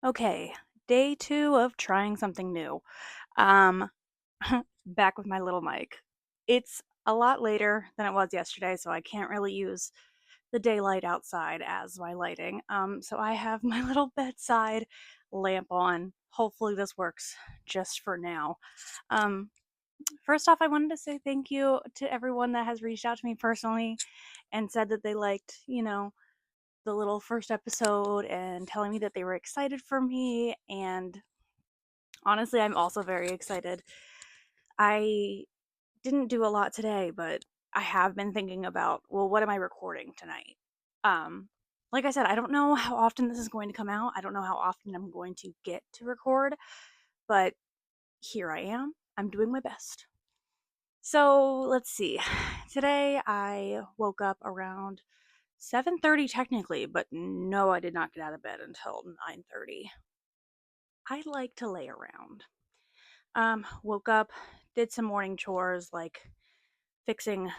Okay, day 2 of trying something new. Um, Back with my little mic. It's a lot later than it was yesterday, so I can't really use the daylight outside as my lighting. So I have my little bedside lamp on. Hopefully this works just for now. Um, First off, I wanted to say thank you to everyone that has reached out to me personally and said that they liked, the little first episode and telling me that they were excited for me. And honestly, I'm also very excited. I didn't do a lot today, but I have been thinking about, well, what am I recording tonight? Um, like I said, I don't know how often this is going to come out. I don't know how often I'm going to get to record, but here I am. I'm doing my best. So let's see. Today I woke up around 7:30 technically, but no, I did not get out of bed until 9:30. I like to lay around. Woke up, did some morning chores like fixing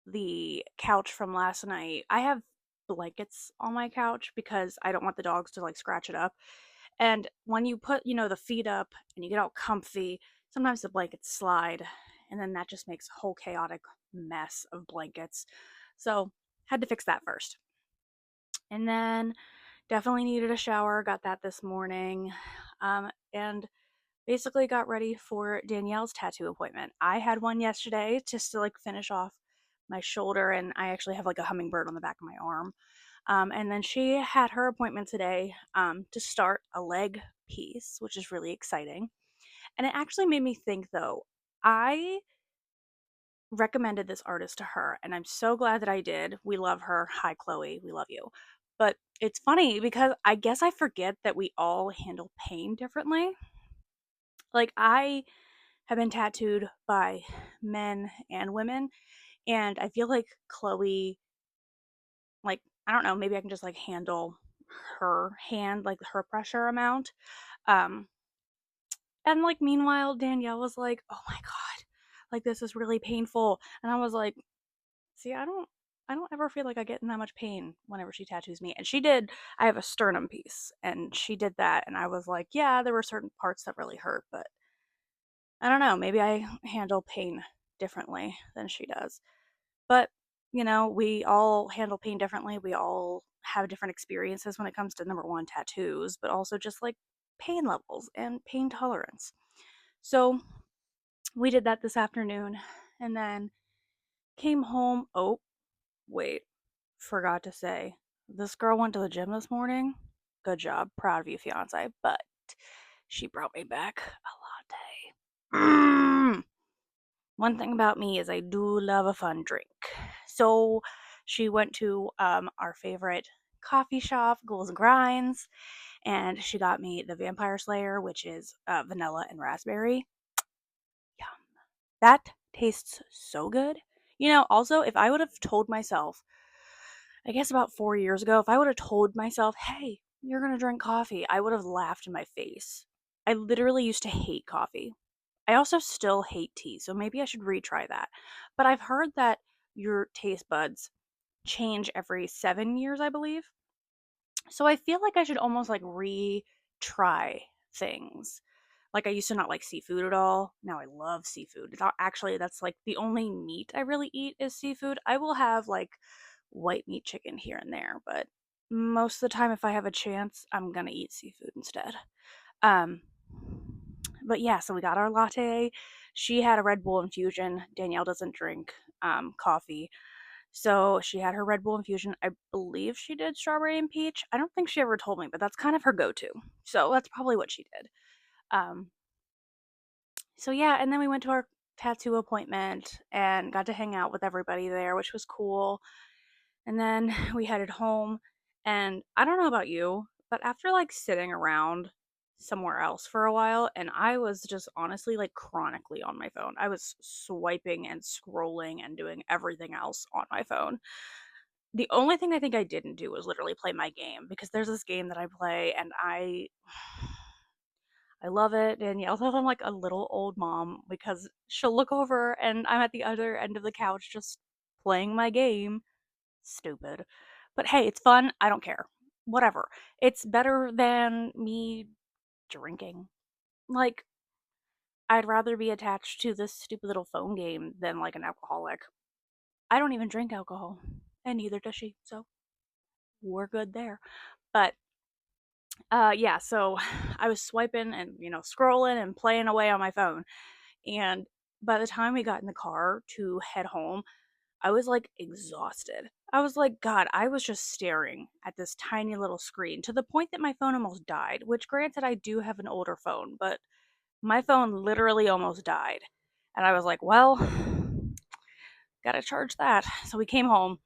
the couch from last night. I have blankets on my couch because I don't want the dogs to like scratch it up. And when you put, the feet up and you get all comfy, sometimes the blankets slide and then that just makes a whole chaotic mess of blankets. So, had to fix that first. And then definitely needed a shower, got that this morning. And basically got ready for Danielle's tattoo appointment. I had one yesterday just to like finish off my shoulder, and I actually have like a hummingbird on the back of my arm. And then she had her appointment today to start a leg piece, which is really exciting. And it actually made me think though, I recommended this artist to her, and I'm so glad that I did. We love her. Hi, Chloe. We love you. But it's funny because I guess I forget that we all handle pain differently. Like, I have been tattooed by men and women, and I feel like Chloe, like, I don't know, maybe I can just like handle her hand, like her pressure amount. Um, and like, meanwhile, Danielle was like, oh my God, like, this is really painful. And I was like, see, I don't ever feel like I get in that much pain whenever she tattoos me. And she did, I have a sternum piece, and she did that. And I was like, yeah, there were certain parts that really hurt, but I don't know, maybe I handle pain differently than she does. But, we all handle pain differently. We all have different experiences when it comes to number one, tattoos, but also just like pain levels and pain tolerance. So we did that this afternoon and then came home. Oh, wait, forgot to say, this girl went to the gym this morning. Good job. Proud of you, fiance. But she brought me back a latte. One thing about me is I do love a fun drink. So she went to our favorite coffee shop, Ghouls and Grinds, and she got me the Vampire Slayer, which is vanilla and raspberry. Yum. That tastes so good. Also, if I would have told myself, I guess about 4 years ago, if I would have told myself, hey, you're going to drink coffee, I would have laughed in my face. I literally used to hate coffee. I also still hate tea, so maybe I should retry that. But I've heard that your taste buds change every 7 years, I believe. So I feel like I should almost like retry things. Like, I used to not like seafood at all. Now I love seafood. Actually, that's like the only meat I really eat is seafood. I will have like white meat chicken here and there, but most of the time, if I have a chance, I'm gonna eat seafood instead. Um, but yeah, so we got our latte. She had a Red Bull infusion. Danielle doesn't drink coffee. So she had her Red Bull infusion. I believe she did strawberry and peach. I don't think she ever told me, but that's kind of her go to. So that's probably what she did. Um, so yeah, and then we went to our tattoo appointment and got to hang out with everybody there, which was cool. And then we headed home. And I don't know about you, but after like sitting around somewhere else for a while, and I was just honestly like chronically on my phone. I was swiping and scrolling and doing everything else on my phone. The only thing I think I didn't do was literally play my game, because there's this game that I play and I love it. Danielle says I'm like a little old mom because she'll look over and I'm at the other end of the couch just playing my game. Stupid. But hey, it's fun. I don't care. whatever. It's better than me drinking. Like, I'd rather be attached to this stupid little phone game than like an alcoholic. I don't even drink alcohol, and neither does she, so we're good there. But yeah, so I was swiping and scrolling and playing away on my phone, and by the time we got in the car to head home, I was like exhausted. I was like, God, I was just staring at this tiny little screen to the point that my phone almost died, which granted, I do have an older phone, but my phone literally almost died. And I was like, well, gotta charge that. So we came home,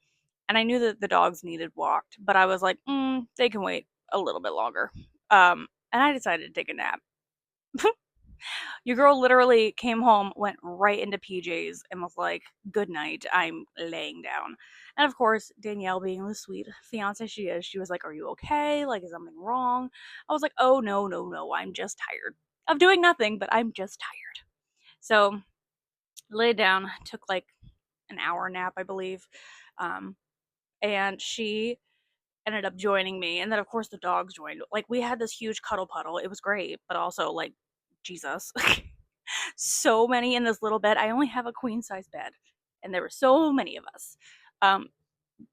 and I knew that the dogs needed walked, but I was like, they can wait a little bit longer. And I decided to take a nap. Your girl literally came home, went right into PJs, and was like, good night, I'm laying down. And of course, Danielle, being the sweet fiance she is, she was like, are you okay? Like, is something wrong? I was like, oh, no, no, no, I'm just tired of doing nothing, but I'm just tired. So, laid down, took like an hour nap, I believe. Um, and she ended up joining me. And then, of course, the dogs joined. Like, we had this huge cuddle puddle. It was great, but also, like, Jesus. So many in this little bed. I only have a queen size bed, and there were so many of us. Um,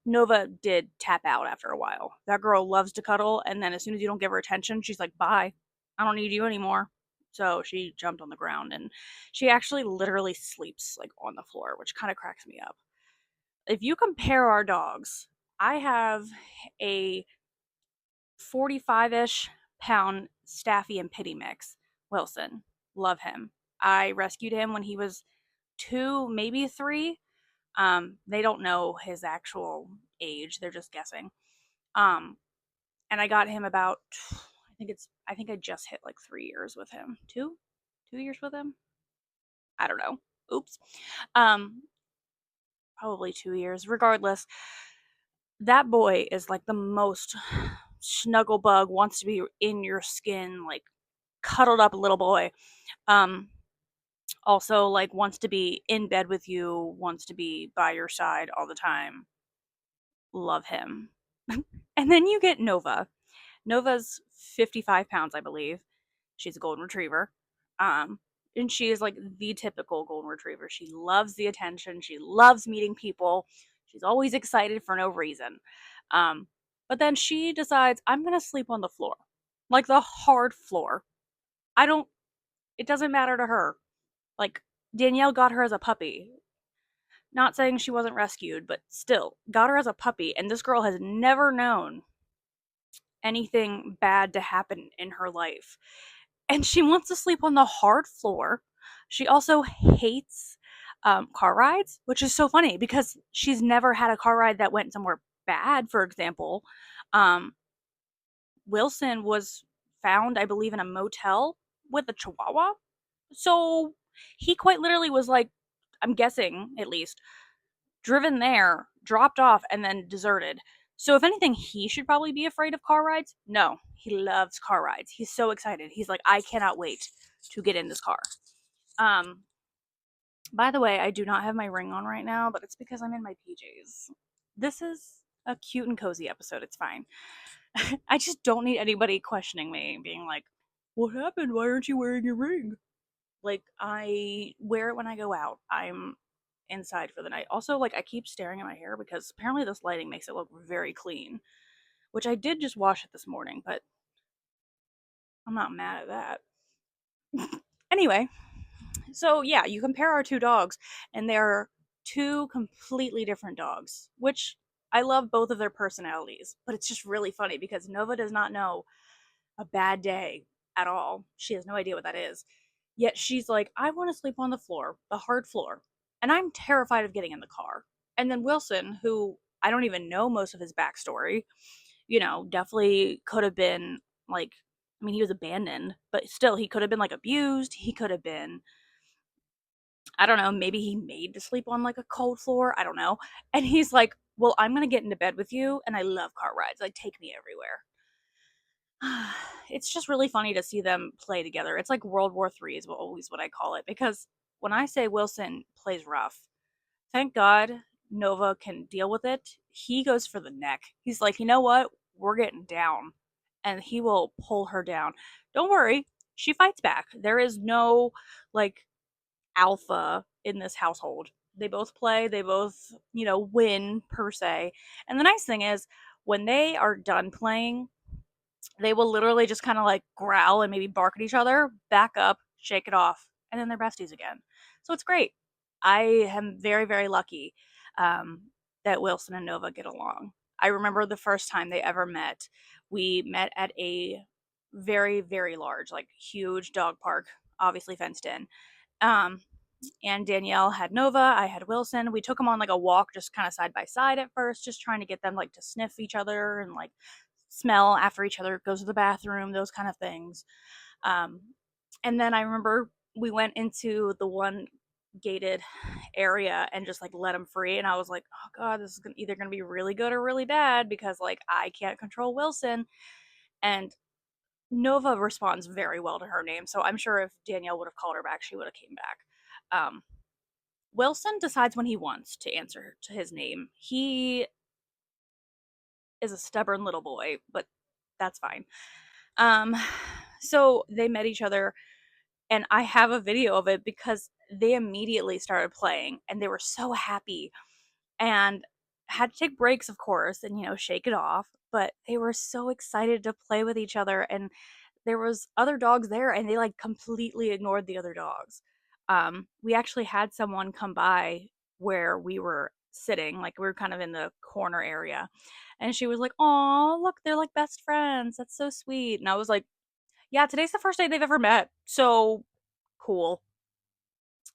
Nova did tap out after a while. That girl loves to cuddle, and then as soon as you don't give her attention, she's like, bye. I don't need you anymore. So she jumped on the ground, and she actually literally sleeps like on the floor, which kind of cracks me up. If you compare our dogs, I have a 45-ish pound Staffy and Pity mix. Wilson. Love him. I rescued him when he was 2, maybe 3. They don't know his actual age. They're just guessing. Um, and I got him about I think I just hit like 3 years with him. 2? 2 years with him? I don't know. Oops. Um, Probably 2 years. Regardless, that boy is like the most snuggle bug, wants to be in your skin, like cuddled up little boy. Um, Also, like, wants to be in bed with you, wants to be by your side all the time. Love him. And then you get Nova. Nova's 55 pounds, I believe. She's a golden retriever. Um, and she is like the typical golden retriever. She loves the attention. She loves meeting people. She's always excited for no reason. Um, but then she decides, I'm going to sleep on the floor, like the hard floor. I don't, it doesn't matter to her. Like, Danielle got her as a puppy. Not saying she wasn't rescued, but still, got her as a puppy, and this girl has never known anything bad to happen in her life. And she wants to sleep on the hard floor. She also hates car rides, which is so funny because she's never had a car ride that went somewhere bad, for example. Um, Wilson was found, I believe, in a motel with a chihuahua. So he quite literally was like, I'm guessing at least, driven there, dropped off, and then deserted. So if anything, he should probably be afraid of car rides. No, he loves car rides. He's so excited. He's like, I cannot wait to get in this car. Um, by the way, I do not have my ring on right now, but it's because I'm in my PJs. This is a cute and cozy episode. It's fine. I just don't need anybody questioning me, being like, what happened? Why aren't you wearing your ring? Like, I wear it when I go out. I'm inside for the night. Also, like, I keep staring at my hair because apparently this lighting makes it look very clean, which I did just wash it this morning, but I'm not mad at that. Anyway, so yeah, you compare our two dogs, and they're two completely different dogs, which I love both of their personalities, but it's just really funny because Nova does not know a bad day at all. She has no idea what that is. Yet she's like, I want to sleep on the floor, the hard floor. And I'm terrified of getting in the car. And then Wilson, who I don't even know most of his backstory, definitely could have been like, I mean, he was abandoned, but still, he could have been like abused. He could have been, I don't know, maybe he made to sleep on like a cold floor. I don't know. And he's like, well, I'm going to get into bed with you. And I love car rides. Like, take me everywhere. It's just really funny to see them play together. It's like World War III is always what I call it, because when I say Wilson plays rough, thank God Nova can deal with it. He goes for the neck. He's like, you know what? we're getting down. And he will pull her down. Don't worry, she fights back. There is no like alpha in this household. They both play, they both, win per se. And the nice thing is, when they are done playing, they will literally just kind of like growl and maybe bark at each other, back up, shake it off, and then they're besties again. So it's great. I am very, very lucky um, that Wilson and Nova get along. I remember the first time they ever met. We met at a very, very large, like huge dog park, obviously fenced in. Um, and Danielle had Nova, I had Wilson. We took them on like a walk, just kind of side by side at first, just trying to get them like to sniff each other and like smell after each other, goes to the bathroom, those kind of things. Um, and then I remember we went into the one gated area and just like let them free. And I was like, oh God, this is either going to be really good or really bad because like I can't control Wilson. And Nova responds very well to her name. So I'm sure if Danielle would have called her back, she would have came back. Um, Wilson decides when he wants to answer to his name. He is a stubborn little boy, but that's fine. Um, so they met each other, and I have a video of it because they immediately started playing and they were so happy and had to take breaks, of course, and shake it off. But they were so excited to play with each other, and there was other dogs there, and they like completely ignored the other dogs. We actually had someone come by where we were sitting, like we were kind of in the corner area, and she was like, "Oh, look, they're like best friends. That's so sweet." And I was like, "Yeah, today's the first day they've ever met, so cool."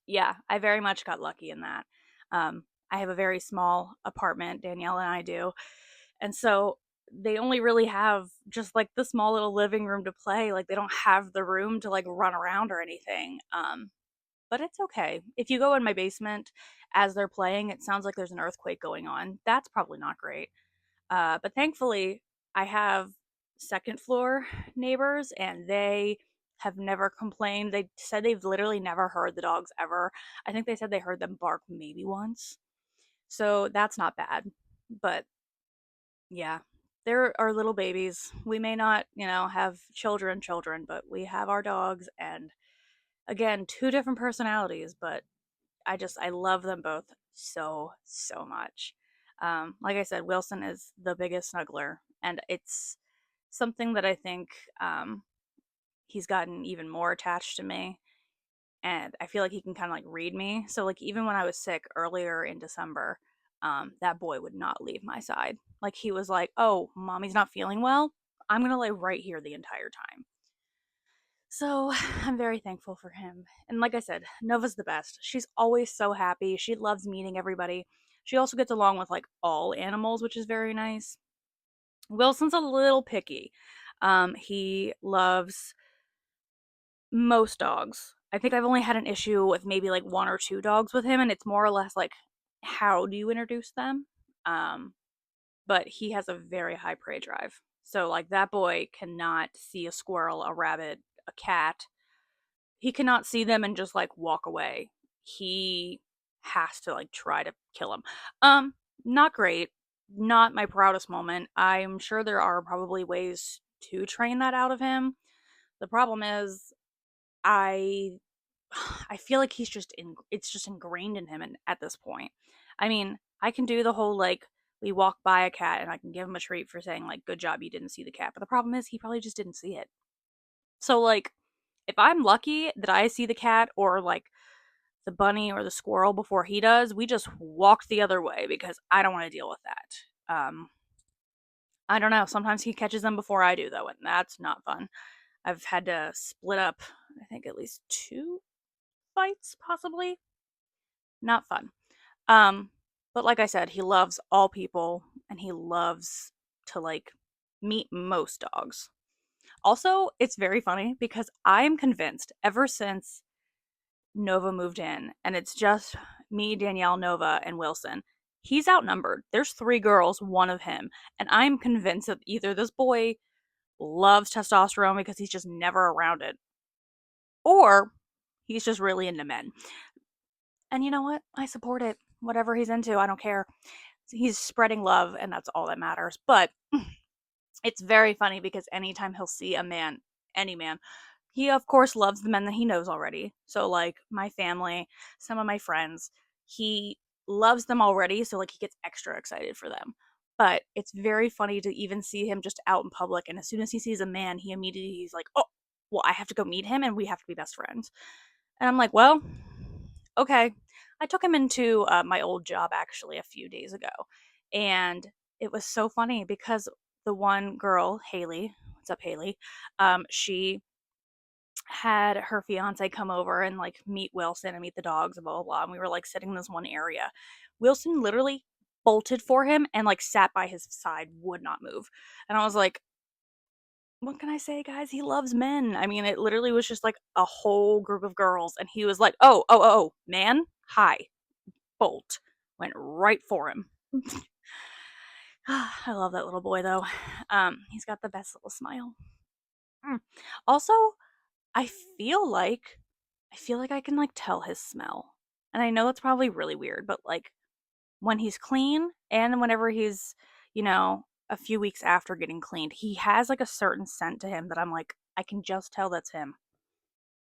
Yeah, I very much got lucky in that. I have a very small apartment, Danielle and I do, and so they only really have just like the small little living room to play. Like they don't have the room to like run around or anything. But it's okay. If you go in my basement as they're playing, it sounds like there's an earthquake going on. That's probably not great. But thankfully, I have second floor neighbors and they have never complained. They said they've literally never heard the dogs ever. I think they said they heard them bark maybe once. So that's not bad. But yeah, there are little babies. We may not, have children, but we have our dogs. And again, two different personalities, but I love them both so, so much. Like I said, Wilson is the biggest snuggler, and it's something that I think he's gotten even more attached to me. And I feel like he can kind of like read me. So, like, even when I was sick earlier in December, that boy would not leave my side. Like, he was like, "Oh, mommy's not feeling well. I'm going to lay right here the entire time." So I'm very thankful for him. And like I said, Nova's the best. She's always so happy. She loves meeting everybody. She also gets along with like all animals, which is very nice. Wilson's a little picky. He loves most dogs. I think I've only had an issue with maybe like one or two dogs with him, and it's more or less like how do you introduce them? Um, but he has a very high prey drive. So like that boy cannot see a squirrel, a rabbit, a cat. He cannot see them and just like walk away. He has to like try to kill him. Not great. Not my proudest moment. I'm sure there are probably ways to train that out of him. The problem is I I feel like it's just ingrained in him and at this point. I mean, I can do the whole like we walk by a cat and I can give him a treat for saying like good job you didn't see the cat. But the problem is he probably just didn't see it. So like if I'm lucky that I see the cat or like the bunny or the squirrel before he does, we just walk the other way because I don't want to deal with that. I don't know. Sometimes he catches them before I do though, and that's not fun. I've had to split up, I think at least two fights, possibly. Not fun. Um, but like I said, he loves all people and he loves to like meet most dogs. Also, it's very funny because I am convinced ever since Nova moved in and it's just me, Danielle, Nova, and Wilson, he's outnumbered. There's three girls, one of him. And I'm convinced that either this boy loves testosterone because he's just never around it, or he's just really into men. And you know what? I support it. Whatever he's into, I don't care. He's spreading love, and that's all that matters. But It's very funny because anytime he'll see a man, any man, he of course loves the men that he knows already. So like my family, some of my friends, he loves them already, so like he gets extra excited for them. But it's very funny to even see him just out in public, and as soon as he sees a man, he's like, "Oh, well, I have to go meet him and we have to be best friends." And I'm like, "Well, okay." I took him into my old job actually a few days ago, and it was so funny because the one girl, Haley, what's up, Haley? She had her fiance come over and like meet Wilson and meet the dogs and blah blah blah. And we were like sitting in this one area. Wilson literally bolted for him and like sat by his side, would not move. And I was like, what can I say, guys? He loves men. I mean, it literally was just like a whole group of girls, and he was like, oh, man, hi, bolt, went right for him. I love that little boy though. He's got the best little smile. Mm. Also, I feel like I feel like I can like tell his smell. And I know that's probably really weird, but like when he's clean and whenever he's, a few weeks after getting cleaned, he has like a certain scent to him that I'm like, I can just tell that's him.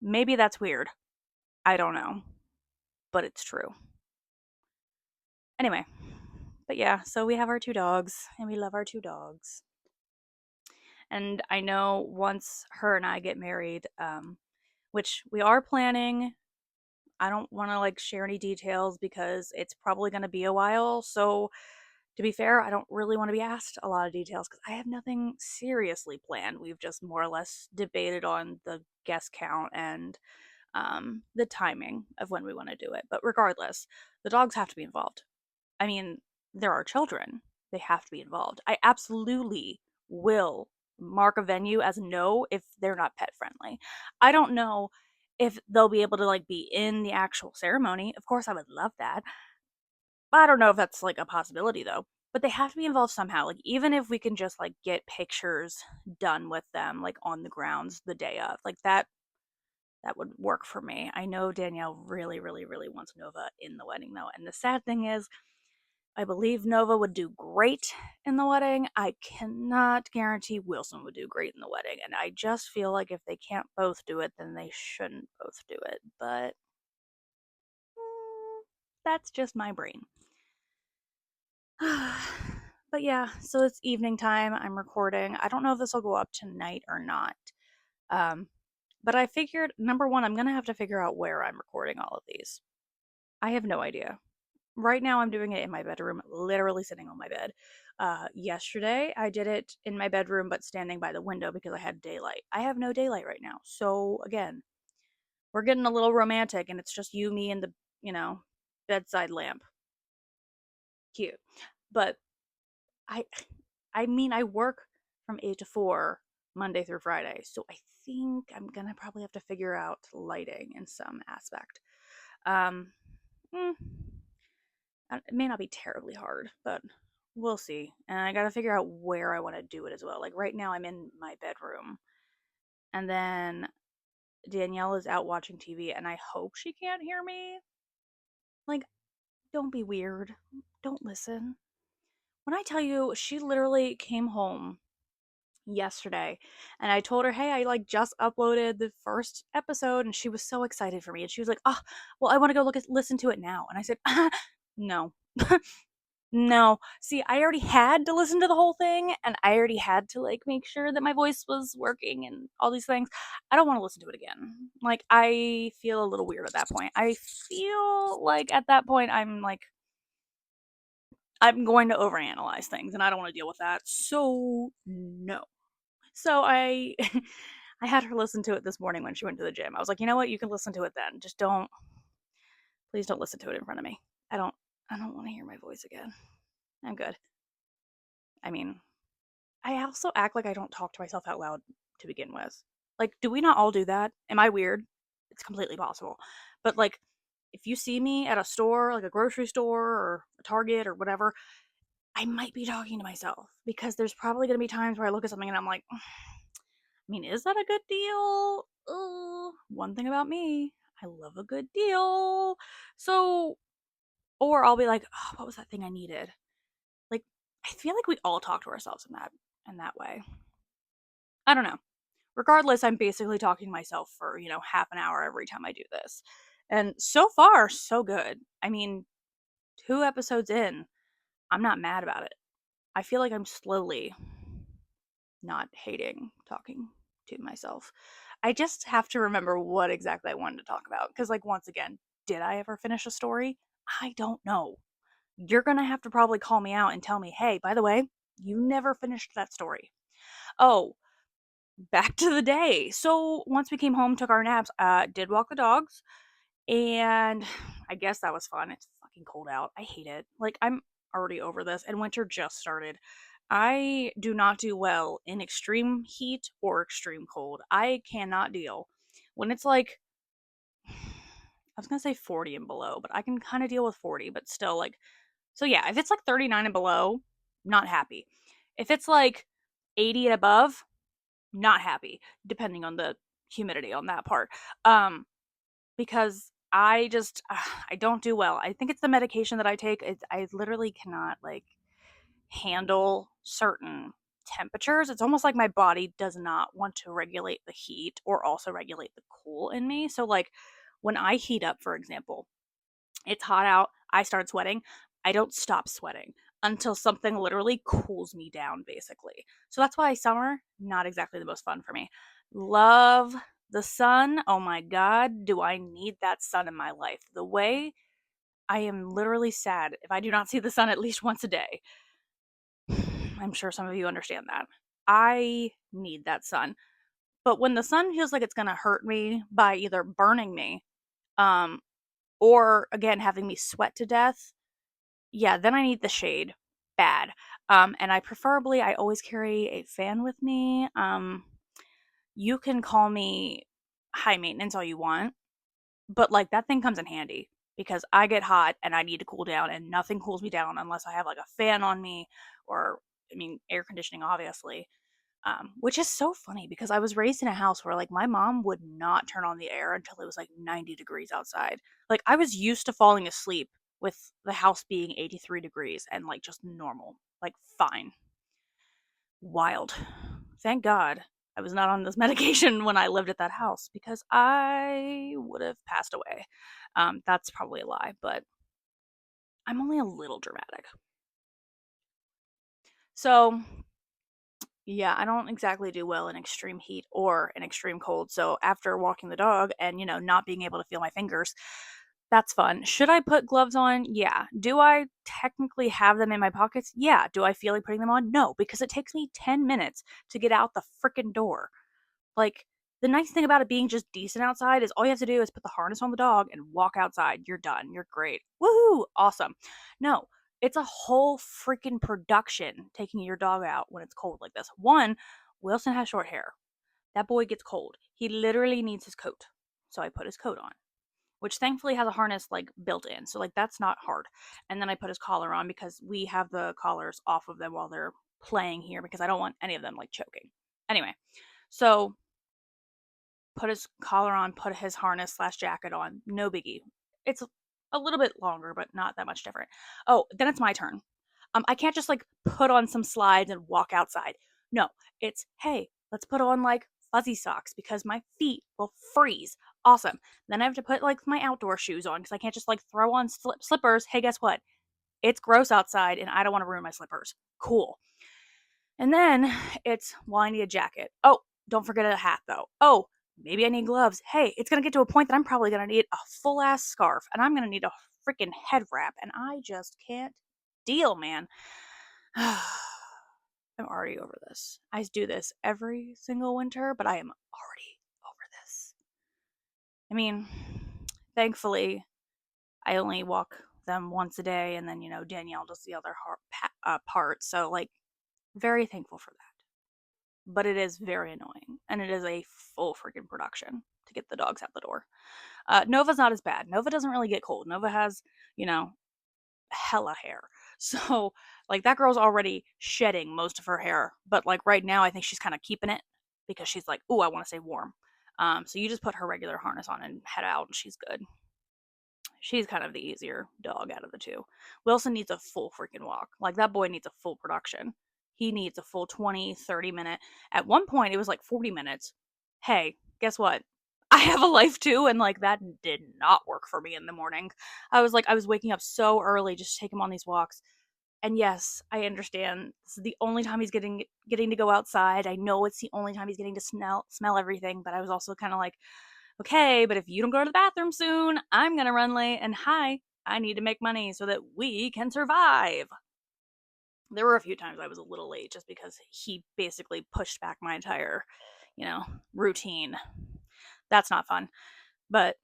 Maybe that's weird. I don't know, but it's true. Anyway, but yeah, so we have our two dogs and we love our two dogs. And I know once her and I get married, which we are planning, I don't want to like share any details because it's probably going to be a while. So, to be fair, I don't really want to be asked a lot of details because I have nothing seriously planned. We've just more or less debated on the guest count and the timing of when we want to do it. But regardless, the dogs have to be involved. I mean, there are children, they have to be involved. I absolutely will mark a venue as no if they're not pet friendly. I don't know if they'll be able to like be in the actual ceremony. Of course, I would love that. I don't know if that's like a possibility though. But they have to be involved somehow. Like even if we can just like get pictures done with them like on the grounds the day of. Like that would work for me. I know Danielle really really really wants Nova in the wedding though. And the sad thing is I believe Nova would do great in the wedding. I cannot guarantee Wilson would do great in the wedding. And I just feel like if they can't both do it, then they shouldn't both do it. But that's just my brain. But yeah, so it's evening time. I'm recording. I don't know if this will go up tonight or not. Um, but I figured, number one, I'm going to have to figure out where I'm recording all of these. I have no idea. Right now, I'm doing it in my bedroom, literally sitting on my bed. Yesterday, I did it in my bedroom, but standing by the window because I had daylight. I have no daylight right now. So, again, we're getting a little romantic, and it's just you, me, and the, you know, bedside lamp. Cute. But I I mean, I work from 8 to 4 Monday through Friday. So I think I'm going to probably have to figure out lighting in some aspect. Um mm, it may not be terribly hard, but we'll see. And I got to figure out where I want to do it as well. Like right now I'm in my bedroom and then Danielle is out watching TV and I hope she can't hear me. Like don't be weird. Don't listen. When I tell you she literally came home yesterday and I told her, "Hey, I like just uploaded the first episode," and she was so excited for me. And she was like, "Oh, well, I want to go listen to it now." And I said, "No." No. See, I already had to listen to the whole thing and I already had to like make sure that my voice was working and all these things. I don't want to listen to it again. Like I feel a little weird at that point. I feel like at that point I'm going to overanalyze things and I don't want to deal with that. So, no. So I I had her listen to it this morning when she went to the gym. I was like, "You know what? You can listen to it then. Just don't please don't listen to it in front of me. I don't I don't want to hear my voice again. I'm good." I mean, I also act like I don't talk to myself out loud to begin with. Like, do we not all do that? Am I weird? It's completely possible. But like if you see me at a store, like a grocery store or a Target or whatever, I might be talking to myself because there's probably going to be times where I look at something and I'm like, I mean, is that a good deal? One thing about me, I love a good deal. So, or I'll be like, oh, what was that thing I needed? Like, I feel like we all talk to ourselves in that. in that way. I don't know. Regardless, I'm basically talking to myself for, half an hour every time I do this. And so far, so good. I mean, 2 episodes in, I'm not mad about it. I feel like I'm slowly not hating talking to myself. I just have to remember what exactly I wanted to talk about. Because, like, once again, did I ever finish a story? I don't know. You're going to have to probably call me out and tell me, hey, by the way, you never finished that story. Oh, back to the day. So once we came home, took our naps, did walk the dogs, and I guess that was fun. It's fucking cold out. I hate it. Like, I'm already over this, and winter just started. I do not do well in extreme heat or extreme cold. I cannot deal when it's like, I was gonna say 40 and below, but I can kind of deal with 40, but still, like, so yeah, if it's like 39 and below, not happy. If it's like 80 and above, not happy, depending on the humidity on that part. Because I just I don't do well. I think it's the medication that I take. I literally cannot like handle certain temperatures. It's almost like my body does not want to regulate the heat or also regulate the cool in me. So like when I heat up, for example, it's hot out, I start sweating. I don't stop sweating until something literally cools me down, basically. So that's why summer, not exactly the most fun for me. Love the sun. Oh my God, do I need that sun in my life? The way I am literally sad if I do not see the sun at least once a day. I'm sure some of you understand that. I need that sun. But when the sun feels like it's going to hurt me by either burning me, um, or again having me sweat to death, yeah, then I need the shade bad. And I always carry a fan with me. You can call me high maintenance all you want, but like that thing comes in handy because I get hot and I need to cool down, and nothing cools me down unless I have like a fan on me or, I mean, air conditioning, obviously. Which is so funny because I was raised in a house where like my mom would not turn on the air until it was like 90 degrees outside. Like I was used to falling asleep with the house being 83 degrees and like just normal, like fine. Wild. Thank God I was not on this medication when I lived at that house because I would have passed away. That's probably a lie, but I'm only a little dramatic. So, yeah, I don't exactly do well in extreme heat or in extreme cold. So after walking the dog and, not being able to feel my fingers, that's fun. Should I put gloves on? Yeah. Do I technically have them in my pockets? Yeah. Do I feel like putting them on? No, because it takes me 10 minutes to get out the freaking door. Like, the nice thing about it being just decent outside is all you have to do is put the harness on the dog and walk outside. You're done. You're great. Woohoo! Awesome. No, it's a whole freaking production taking your dog out when it's cold like this. One, Wilson has short hair. That boy gets cold. He literally needs his coat. So I put his coat on, which thankfully has a harness like built in. So like that's not hard. And then I put his collar on because we have the collars off of them while they're playing here because I don't want any of them like choking. Anyway, so put his collar on, put his harness slash jacket on. No biggie. It's a little bit longer, but not that much different. Oh, then it's my turn. I can't just like put on some slides and walk outside. No, it's hey, let's put on like fuzzy socks because my feet will freeze. Awesome. Then I have to put like my outdoor shoes on because I can't just like throw on slippers. Hey, guess what? It's gross outside and I don't want to ruin my slippers. Cool. And then it's, well, I need a jacket. Oh, don't forget a hat though. Oh, maybe I need gloves. Hey, it's going to get to a point that I'm probably going to need a full ass scarf and I'm going to need a freaking head wrap. And I just can't deal, man. I'm already over this. I do this every single winter, but I am already over this. I mean, thankfully, I only walk them once a day, and then, Danielle does the other part. So, like, very thankful for that. But it is very annoying, and it is a full freaking production to get the dogs out the door. Nova's not as bad. Nova doesn't really get cold. Nova has, you know, hella hair. So, like, that girl's already shedding most of her hair. But, like, right now, I think she's kind of keeping it because she's like, ooh, I want to stay warm. So you just put her regular harness on and head out, and she's good. She's kind of the easier dog out of the two. Wilson needs a full freaking walk. Like, that boy needs a full production. He needs a full 20, 30 minute. At one point, it was like 40 minutes. Hey, guess what? I have a life too, and like that did not work for me in the morning. I was waking up so early just to take him on these walks. And yes, I understand. This is the only time he's getting to go outside. I know it's the only time he's getting to smell everything, but I was also kind of like, okay, but if you don't go to the bathroom soon, I'm gonna run late. And hi, I need to make money so that we can survive. There were a few times I was a little late just because he basically pushed back my entire, routine. That's not fun. But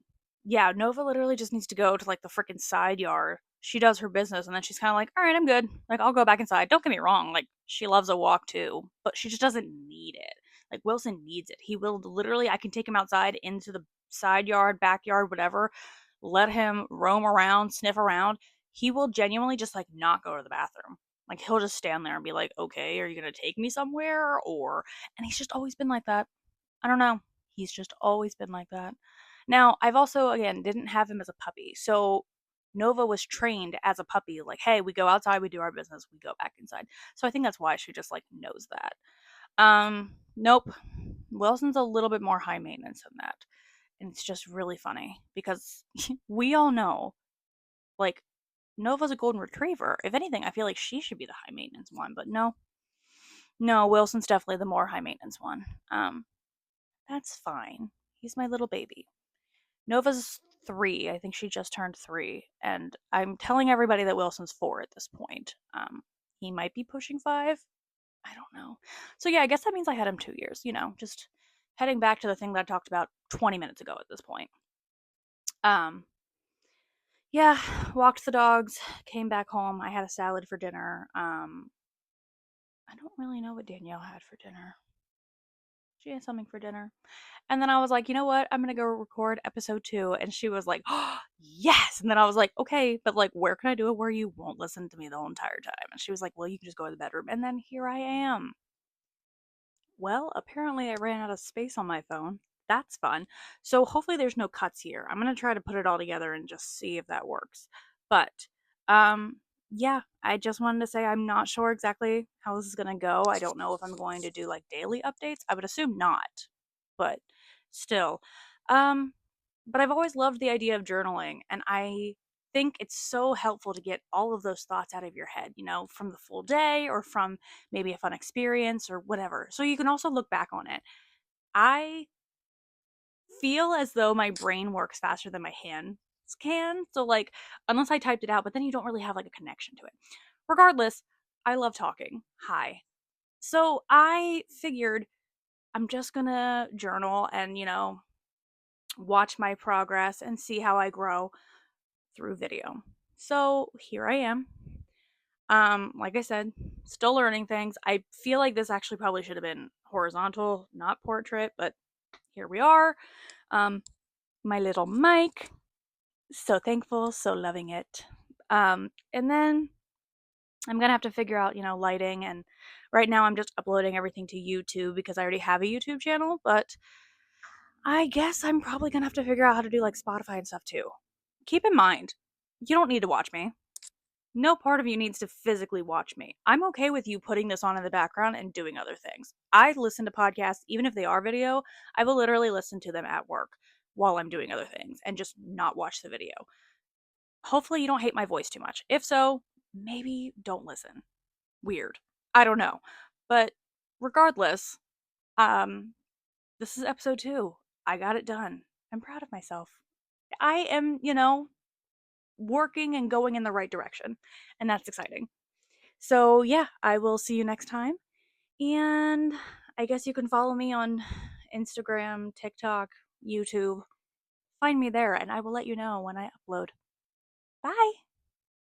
yeah, Nova literally just needs to go to like the freaking side yard. She does her business and then she's kind of like, all right, I'm good. Like, I'll go back inside. Don't get me wrong. Like, she loves a walk too, but she just doesn't need it. Like, Wilson needs it. He will literally, I can take him outside into the side yard, backyard, whatever, let him roam around, sniff around. He will genuinely just like not go to the bathroom. Like, he'll just stand there and be like, okay, are you going to take me somewhere? And he's just always been like that. I don't know. He's just always been like that. Now, I've also, again, didn't have him as a puppy. So Nova was trained as a puppy, like, hey, we go outside, we do our business, we go back inside. So I think that's why she just like knows that. Nope. Wilson's a little bit more high maintenance than that. And it's just really funny because we all know, like, Nova's a golden retriever. If anything, I feel like she should be the high maintenance one, but no. No, Wilson's definitely the more high maintenance one. That's fine. He's my little baby. Nova's 3. I think she just turned 3. And I'm telling everybody that Wilson's 4 at this point. He might be pushing 5. I don't know. So yeah, I guess that means I had him 2 years, just heading back to the thing that I talked about 20 minutes ago at this point. Um, yeah, walked the dogs, came back home. I had a salad for dinner. I don't really know what Danielle had for dinner. She had something for dinner. And then I was like, you know what? I'm going to go record episode 2. And she was like, oh, yes. And then I was like, okay, but like, where can I do it where you won't listen to me the whole entire time? And she was like, well, you can just go to the bedroom. And then here I am. Well, apparently I ran out of space on my phone. That's fun. So hopefully there's no cuts here. I'm going to try to put it all together and just see if that works. But, um, yeah, I just wanted to say I'm not sure exactly how this is going to go. I don't know if I'm going to do like daily updates. I would assume not, but still. Um, but I've always loved the idea of journaling, and I think it's so helpful to get all of those thoughts out of your head, from the full day or from maybe a fun experience or whatever. So you can also look back on it. I feel as though my brain works faster than my hands can. So like unless I typed it out, but then you don't really have like a connection to it. Regardless, I love talking. Hi. So I figured I'm just going to journal and, watch my progress and see how I grow through video. So here I am. Like I said, still learning things. I feel like this actually probably should have been horizontal, not portrait, but here we are. My little mic. So thankful, so loving it. And then I'm gonna have to figure out, lighting. And right now I'm just uploading everything to YouTube because I already have a YouTube channel, but I guess I'm probably gonna have to figure out how to do like Spotify and stuff too. Keep in mind, you don't need to watch me. No part of you needs to physically watch me. I'm okay with you putting this on in the background and doing other things. I listen to podcasts, even if they are video, I will literally listen to them at work while I'm doing other things and just not watch the video. Hopefully, you don't hate my voice too much. If so, maybe don't listen. Weird. I don't know. But regardless, um, this is episode 2. I got it done. I'm proud of myself. I am, working and going in the right direction, and that's exciting. So, yeah, I will see you next time. And I guess you can follow me on Instagram, TikTok, YouTube. Find me there, and I will let you know when I upload. Bye.